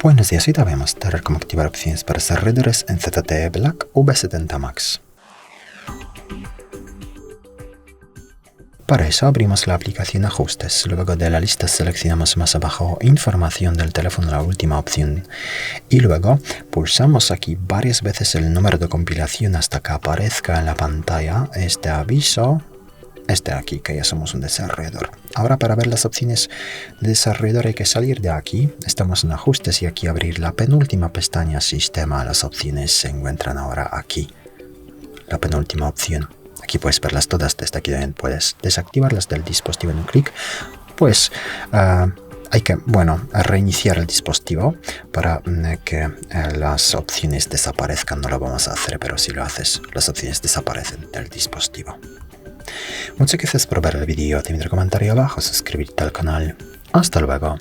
Buenos días, hoy te voy a mostrar cómo activar opciones para desarrolladores en ZTE Blade V70 Max. Para eso abrimos la aplicación Ajustes, luego de la lista seleccionamos más abajo Información del teléfono, la última opción, y luego pulsamos aquí varias veces el número de compilación hasta que aparezca en la pantalla este aviso. Este aquí, que ya somos un desarrollador. Ahora, para ver las opciones de desarrollador hay que salir de aquí. Estamos en Ajustes y aquí abrir la penúltima pestaña Sistema. Las opciones se encuentran ahora aquí. La penúltima opción. Aquí puedes verlas todas. Desde aquí también puedes desactivarlas del dispositivo en un clic. Pues hay que, reiniciar el dispositivo para que las opciones desaparezcan. No lo vamos a hacer, pero si lo haces, las opciones desaparecen del dispositivo. Muchas gracias por ver el vídeo, te invito a comentario abajo, suscribirte al canal. Hasta luego.